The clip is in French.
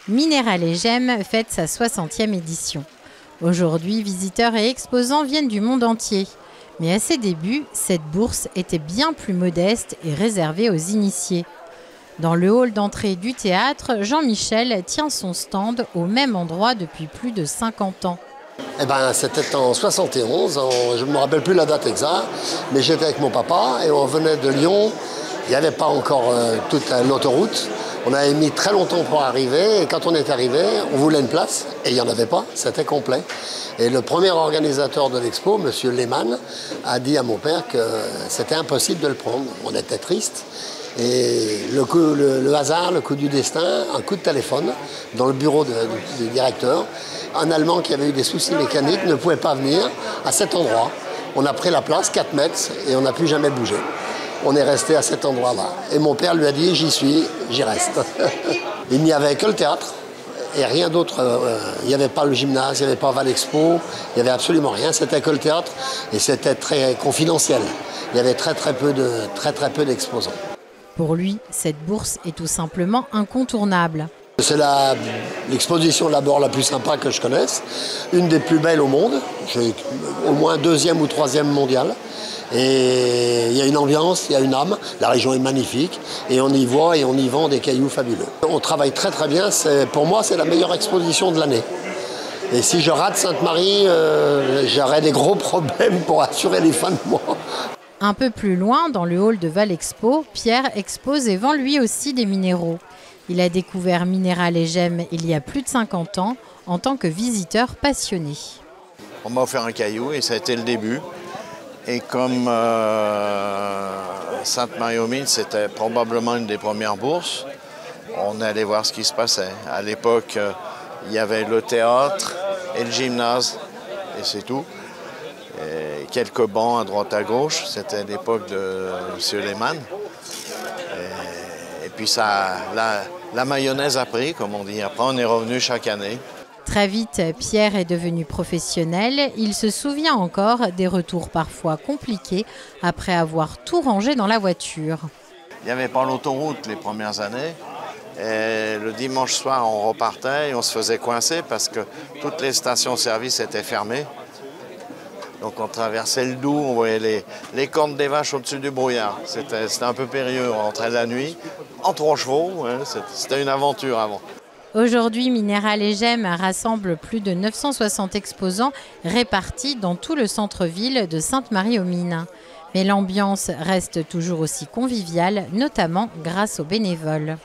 Minéral et Gemmes fête sa 60e édition. Aujourd'hui, visiteurs et exposants viennent du monde entier. Mais à ses débuts, cette bourse était bien plus modeste et réservée aux initiés. Dans le hall d'entrée du théâtre, Jean-Michel tient son stand au même endroit depuis plus de 50 ans. C'était en 71, je ne me rappelle plus la date exacte, mais j'étais avec mon papa et on venait de Lyon. Il n'y avait pas encore toute l'autoroute. On avait mis très longtemps pour arriver et quand on est arrivé, on voulait une place et il n'y en avait pas, c'était complet. Et le premier organisateur de l'expo, M. Lehmann, a dit à mon père que c'était impossible de le prendre. On était triste. Et le hasard, le coup du destin, un coup de téléphone dans le bureau du directeur. Un Allemand qui avait eu des soucis mécaniques ne pouvait pas venir à cet endroit. On a pris la place, 4 mètres, et on n'a plus jamais bougé. On est resté à cet endroit-là. Et mon père lui a dit, j'y suis, j'y reste. Il n'y avait que le théâtre et rien d'autre. Il n'y avait pas le gymnase, il n'y avait pas Valexpo, il n'y avait absolument rien. C'était que le théâtre et c'était très confidentiel. Il y avait très peu d'exposants. Pour lui, cette bourse est tout simplement incontournable. C'est l'exposition d'abord la plus sympa que je connaisse, une des plus belles au monde, au moins 2e ou 3e mondiale. Et il y a une ambiance, il y a une âme, la région est magnifique et on y voit et on y vend des cailloux fabuleux. On travaille très bien, pour moi c'est la meilleure exposition de l'année. Et si je rate Sainte-Marie, j'aurai des gros problèmes pour assurer les fins de mois. Un peu plus loin, dans le hall de Valexpo, Pierre expose et vend lui aussi des minéraux. Il a découvert Minéral et Gemmes il y a plus de 50 ans en tant que visiteur passionné. On m'a offert un caillou et ça a été le début. Et comme Sainte-Marie-aux-Mines, c'était probablement une des premières bourses, on allait voir ce qui se passait. À l'époque, il y avait le théâtre et le gymnase, et c'est tout. Et quelques bancs à droite à gauche, c'était l'époque de M. Lehmann. Et puis ça, la mayonnaise a pris, comme on dit. Après, on est revenu chaque année. Très vite, Pierre est devenu professionnel. Il se souvient encore des retours parfois compliqués après avoir tout rangé dans la voiture. Il n'y avait pas l'autoroute les premières années. Et le dimanche soir, on repartait et on se faisait coincer parce que toutes les stations-service étaient fermées. Donc on traversait le Doubs, on voyait les cornes des vaches au-dessus du brouillard. C'était un peu périlleux, on rentrait la nuit, en 3 chevaux, hein, c'était une aventure avant. Aujourd'hui, Minéral et Gemmes rassemble plus de 960 exposants répartis dans tout le centre-ville de Sainte-Marie-aux-Mines. Mais l'ambiance reste toujours aussi conviviale, notamment grâce aux bénévoles.